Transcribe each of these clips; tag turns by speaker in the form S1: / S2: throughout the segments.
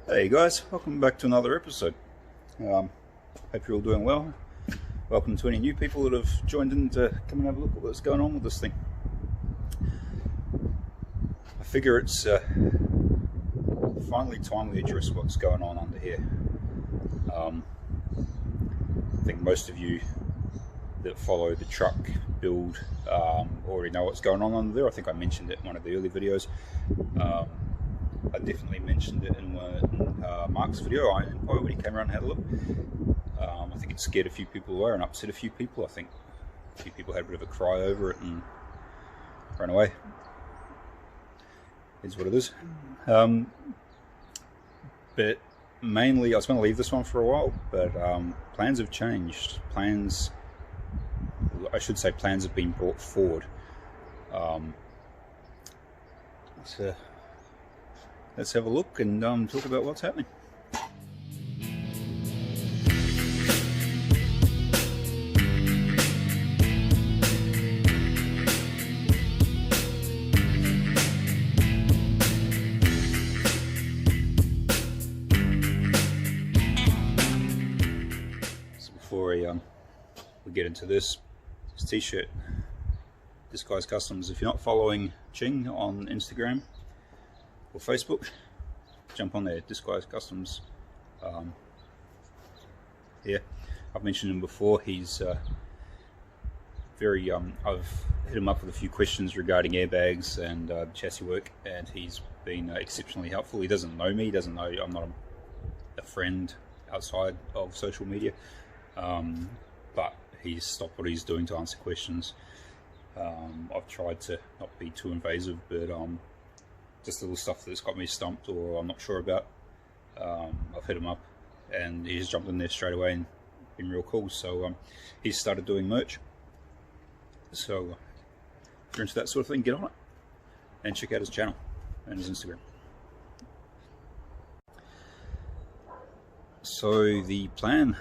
S1: Hey guys, welcome back to another episode. Hope you're all doing well. Welcome to any new people that have joined in to come and have a look at what's going on with this thing. I figure it's finally time we address what's going on under here. I think most of you that follow the truck build already know what's going on under there. I think I mentioned it in one of the early videos. I definitely mentioned it in Mark's video when he came around and had a look. I think it scared a few people away and upset a few people. I think a few people had a bit of a cry over it and ran away. It's what it is. But mainly, I was going to leave this one for a while, but plans have changed. Plans have been brought forward. Let's have a look and talk about what's happening. So before we get into this t-shirt, this guy's customs. If you're not following Ching on Instagram or Facebook, jump on there. This guy's customs. Yeah, I've mentioned him before. He's very. I've hit him up with a few questions regarding airbags and chassis work, and he's been exceptionally helpful. He doesn't know me. He doesn't know I'm not a friend outside of social media, but he's stopped what he's doing to answer questions. I've tried to not be too invasive, but just little stuff that's got me stumped or I'm not sure about. I've hit him up and he's jumped in there straight away and been real cool. So he's started doing merch. So if you're into that sort of thing, get on it and check out his channel and his Instagram. So the plan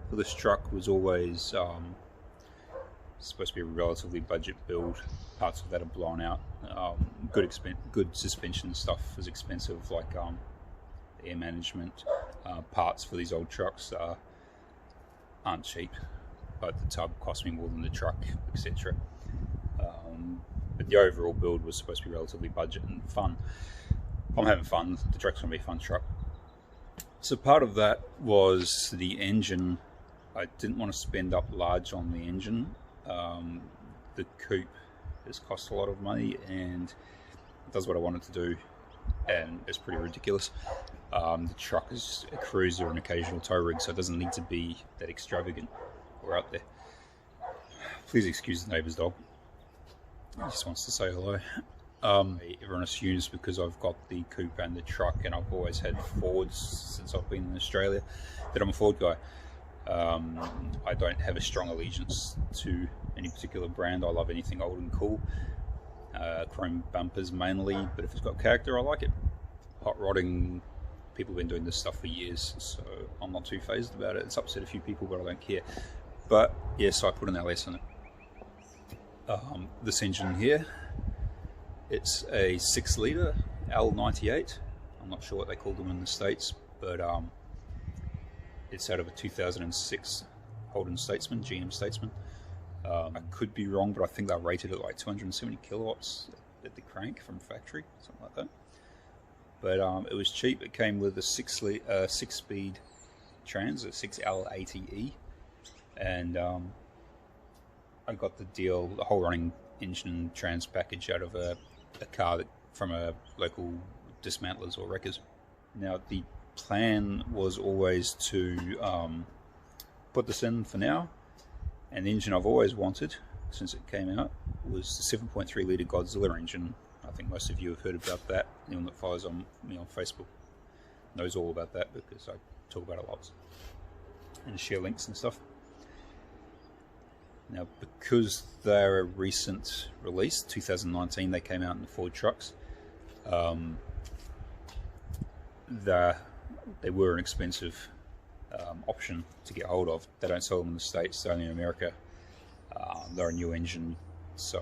S1: for this truck was always supposed to be a relatively budget build. Parts of that are blown out. Good suspension stuff is expensive, like air management. Parts for these old trucks aren't cheap, but the tub cost me more than the truck, etc. But the overall build was supposed to be relatively budget and fun. I'm having fun. The truck's going to be a fun truck. So part of that was the engine. I didn't want to spend up large on the engine. The coupe has cost a lot of money and it does what I want it to do, and it's pretty ridiculous. The truck is a cruiser and occasional tow rig, so it doesn't need to be that extravagant or out there. Please excuse the neighbour's dog. He just wants to say hello. Everyone assumes because I've got the coupe and the truck, and I've always had Fords since I've been in Australia, that I'm a Ford guy. I don't have a strong allegiance to any particular brand. I love anything old and cool. Chrome bumpers mainly, but if it's got character, I like it. Hot rodding, people have been doing this stuff for years, so I'm not too phased about it. It's upset a few people, but I don't care. But yes, I put an LS in it. This engine here, it's a 6-litre L98. I'm not sure what they call them in the States, but it's out of a 2006 Holden Statesman, GM Statesman. I could be wrong, but I think they're rated at like 270 kilowatts at the crank from factory, something like that. But it was cheap. It came with a 6-speed trans, a 6L80E, and I got the deal, the whole running engine and trans package out of a car from a local dismantlers or wreckers. Now the plan was always to put this in for now, and the engine I've always wanted since it came out was the 7.3 litre Godzilla engine. I think most of you have heard about that. Anyone that follows me on Facebook knows all about that because I talk about it lots and share links and stuff. Now, because they're a recent release, 2019, they came out in the Ford trucks. They were an expensive option to get hold of. They don't sell them in the States, they're only in America. They're a new engine, so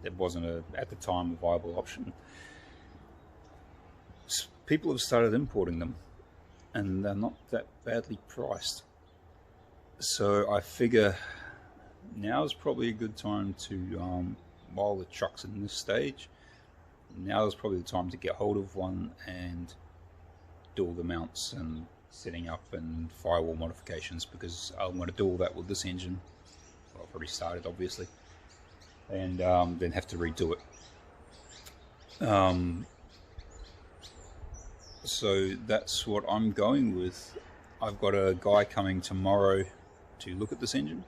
S1: it wasn't at the time a viable option. people have started importing them, and they're not that badly priced. So I figure now is probably a good time to, while the truck's in this stage, now is probably the time to get hold of one and do all the mounts and setting up and firewall modifications, because I'm going to do all that with this engine. Well, I've already started, obviously, and then have to redo it. So that's what I'm going with. I've got a guy coming tomorrow to look at this engine.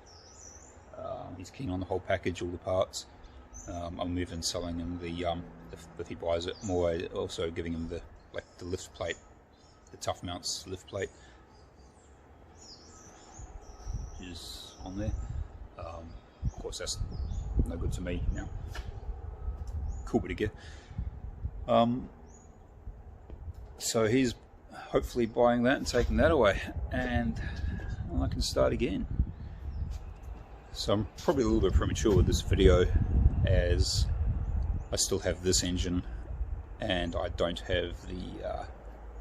S1: He's keen on the whole package, all the parts. I'm moving, selling him the if he buys it, more also giving him the lift plate, the Tough Mounts lift plate, which is on there. Of course, that's no good to me now. Cool bit of gear. So he's hopefully buying that and taking that away, and I can start again. So I'm probably a little bit premature with this video, as I still have this engine and I don't have the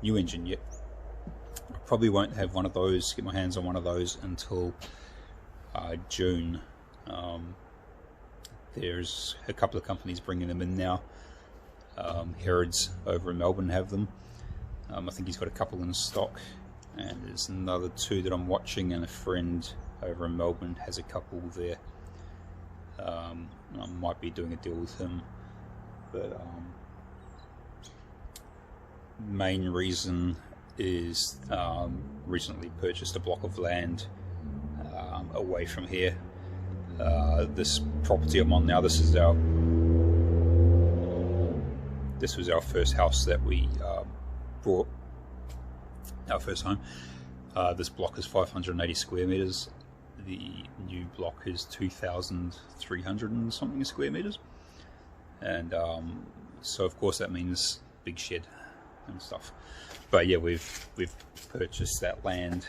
S1: new engine yet. I probably won't have one of those, get my hands on one of those, until June. There's a couple of companies bringing them in now. Herod's over in Melbourne have them. I think he's got a couple in stock, and there's another two that I'm watching, and a friend over in Melbourne has a couple there. I might be doing a deal with him, but main reason is recently purchased a block of land away from here. This property I'm on now, this was our first house that we bought, our first home. This block is 580 square meters. The new block is 2,300 and something square meters, and so of course that means big shed and stuff. But yeah, we've purchased that land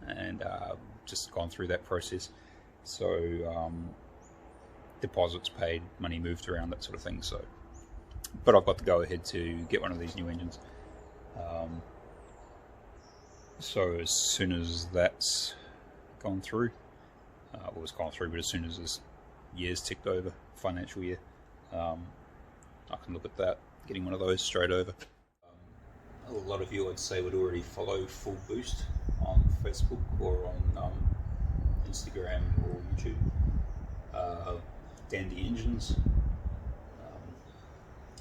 S1: and just gone through that process. So deposits paid, money moved around, that sort of thing. So, but I've got to go ahead to get one of these new engines. So as soon as that's gone through, well, it's gone through, but as soon as this year's ticked over, financial year, I can look at that, getting one of those straight over. A lot of you, I'd say, would already follow Full Boost on Facebook or on Instagram or YouTube. Dandy Engines.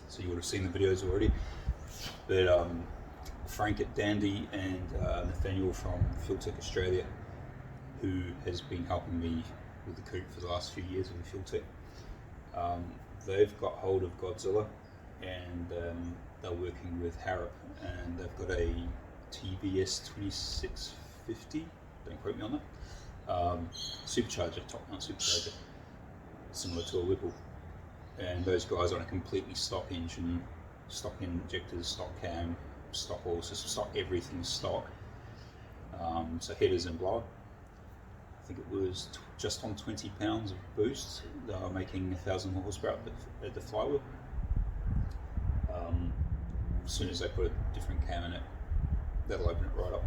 S1: So you would have seen the videos already. But Frank at Dandy and Nathaniel from Fuel Tech Australia, who has been helping me with the coupe for the last few years with the Fuel Tech. They've got hold of Godzilla, and they're working with Harrop, and they've got a TBS 2650, don't quote me on that, supercharger, top mount supercharger, similar to a Whipple. And those guys are on a completely stock engine, stock injectors, stock cam, stock oil system, stock everything stock. So headers and blower. I think it was just on 20 pounds of boost. They were making 1,000 horsepower at the flywheel. As soon as they put a different cam in it, that'll open it right up.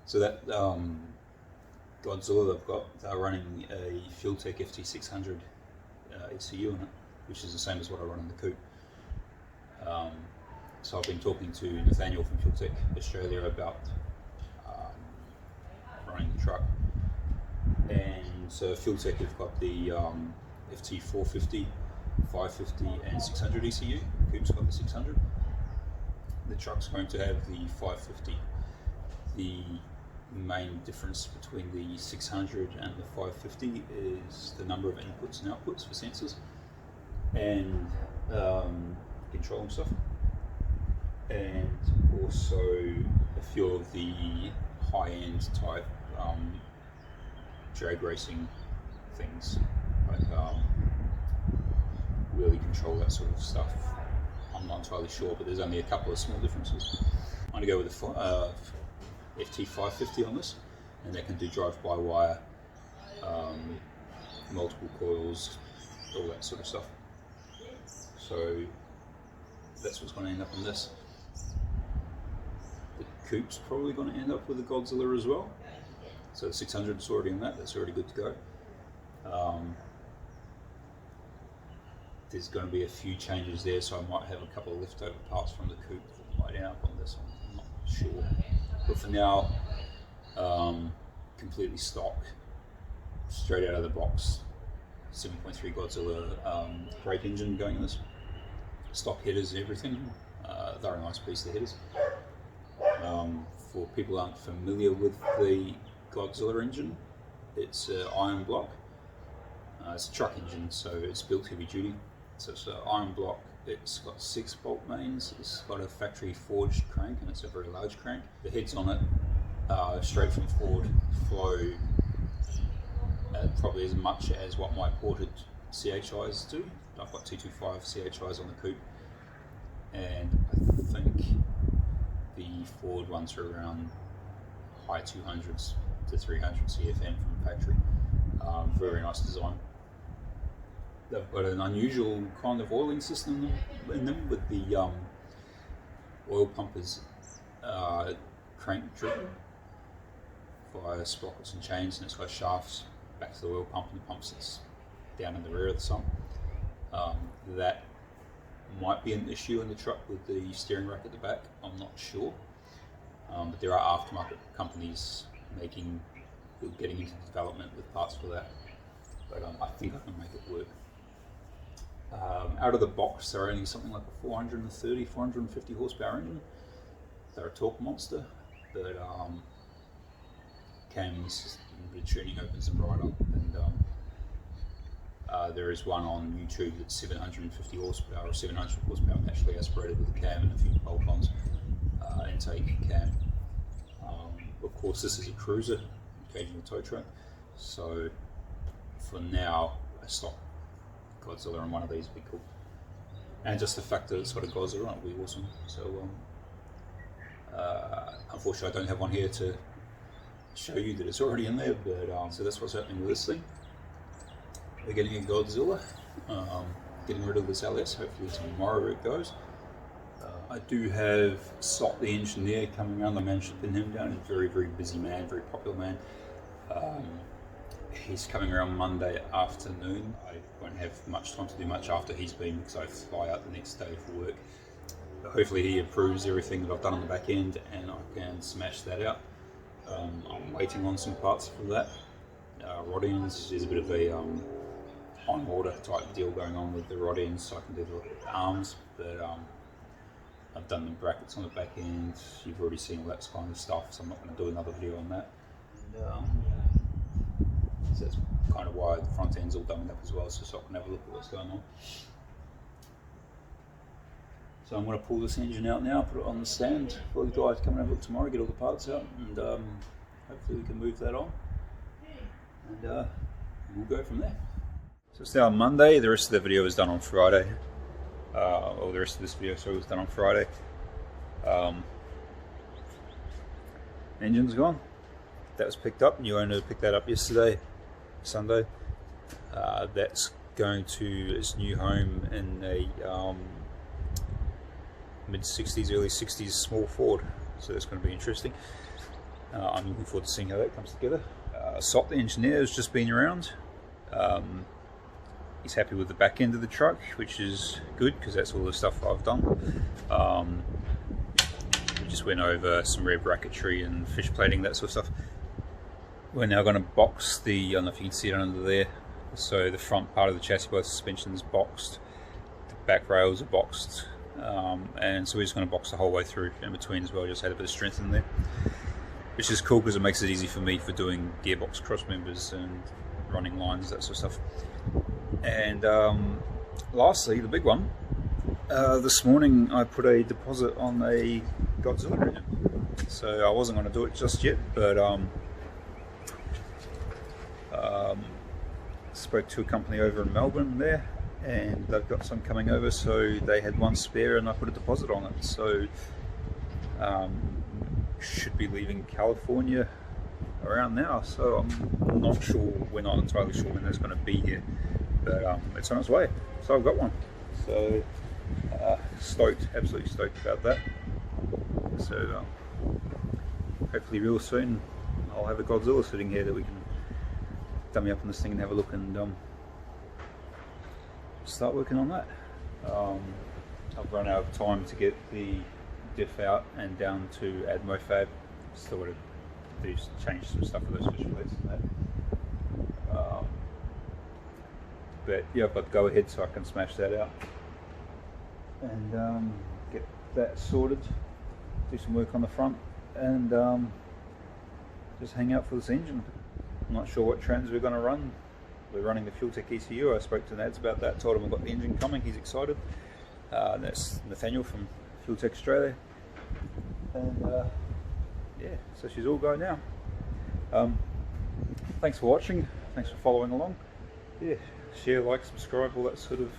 S1: So that Godzilla they're running a Fuel Tech FT600 ECU on it, which is the same as what I run in the coupe. So I've been talking to Nathaniel from Fuel Tech Australia about running the truck. And so Fuel Tech have got the FT450, 550 and 600 ECU. The coupe's got the 600. The truck's going to have the 550. The main difference between the 600 and the 550 is the number of inputs and outputs for sensors and control and stuff, and also a few of the high-end type drag racing things, like wheelie control, that sort of stuff. I'm not entirely sure, but there's only a couple of small differences. I'm going to go with the FT550 on this, and that can do drive-by-wire, multiple coils, all that sort of stuff. So that's what's going to end up on this. coupe's probably going to end up with a Godzilla as well. So the 600 is already on that. That's already good to go. There's going to be a few changes there, so I might have a couple of leftover parts from the coupe that might end up on this one. I'm not sure. But for now, completely stock, straight out of the box, 7.3 Godzilla brake engine going in this. Stock headers and everything. They're a nice piece of headers. For people who aren't familiar with the Godzilla engine, it's an iron block. It's a truck engine, so it's built heavy duty. So it's an iron block. It's got 6 bolt mains. It's got a factory forged crank, and it's a very large crank. The heads on it, straight from Ford, flow probably as much as what my ported CHIs do. I've got 225 CHIs on the coupe, and I think the Ford ones are around high 200s to 300 CFM from factory. Very nice design. They've got an unusual kind of oiling system in them with the oil pumpers crank driven via sprockets and chains, and it's got shafts back to the oil pump, and the pump sits down in the rear of the sump. That might be an issue in the truck with the steering rack at the back, I'm not sure. But there are aftermarket companies getting into development with parts for that. But I think I can make it work. Out of the box, they're only something like a 430, 450 horsepower engine. They're a torque monster, but cams and tuning opens them right up. And there is one on YouTube that's 750 horsepower, or 700 horsepower naturally aspirated with a cam and a few bolt-ons, intake cam. Of course, this is a cruiser, occasional tow truck. So for now, a stock Godzilla on one of these would be cool. And just the fact that it's got a Godzilla on it would be awesome. So unfortunately I don't have one here to show you that it's already in there, but so that's what's happening with this thing. We're getting a Godzilla, getting rid of this LS, hopefully tomorrow it goes. I do have Sot the engineer coming around. I managed to pin him down. He's a very, very busy man, very popular man. He's coming around Monday afternoon. I won't have much time to do much after he's been, because I fly out the next day for work. But hopefully he approves everything that I've done on the back end, and I can smash that out. I'm waiting on some parts for that. Rod ends, there's a bit of a on order type deal going on with the rod ends, so I can do the arms, but I've done the brackets on the back end. You've already seen all that kind of stuff, so I'm not going to do another video on that. And, so that's kind of why the front end's all done up as well, so I can have a look at what's going on. So I'm going to pull this engine out now, put it on the stand for the guys coming over tomorrow, get all the parts out, and hopefully we can move that on, and we'll go from there. So it's now Monday. The rest of the video was done on Friday. Or the rest of this video, so it was done on Friday. Engine's gone. That was picked up. New owner picked that up yesterday, Sunday. That's going to its new home in a mid-60s, early 60s small Ford. So that's going to be interesting. I'm looking forward to seeing how that comes together. Sot the engineer has just been around. He's happy with the back end of the truck, which is good because that's all the stuff I've done. We just went over some rear bracketry and fish plating, that sort of stuff. We're now going to box the, I don't know if you can see it under there. So the front part of the chassis, both suspensions boxed, the back rails are boxed, and so we're just going to box the whole way through in between as well. Just had a bit of strength in there, which is cool because it makes it easy for me for doing gearbox cross members and running lines, that sort of stuff. And lastly, the big one, this morning I put a deposit on a Godzilla engine. So I wasn't going to do it just yet, but spoke to a company over in Melbourne there, and they've got some coming over, so they had one spare and I put a deposit on it. So should be leaving California around now, so I'm not sure, we're not entirely sure when that's going to be here, but it's on its way, so I've got one. So stoked, absolutely stoked about that. So hopefully real soon I'll have a Godzilla sitting here that we can dummy up on this thing and have a look and start working on that. I've run out of time to get the diff out and down to add mofab. Still got to change some stuff with those fish plates and that. But yeah, I've got to go ahead so I can smash that out and get that sorted, do some work on the front, and just hang out for this engine. I'm not sure what trans we're going to run. We're running the FuelTech ECU. I spoke to Nads about that, told him I've got the engine coming, he's excited. That's Nathaniel from FuelTech Australia. And yeah, so she's all go now. Thanks for watching, thanks for following along. Yeah, share, like, subscribe, all that sort of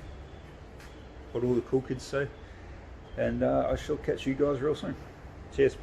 S1: what all the cool kids say. And I shall catch you guys real soon. Cheers.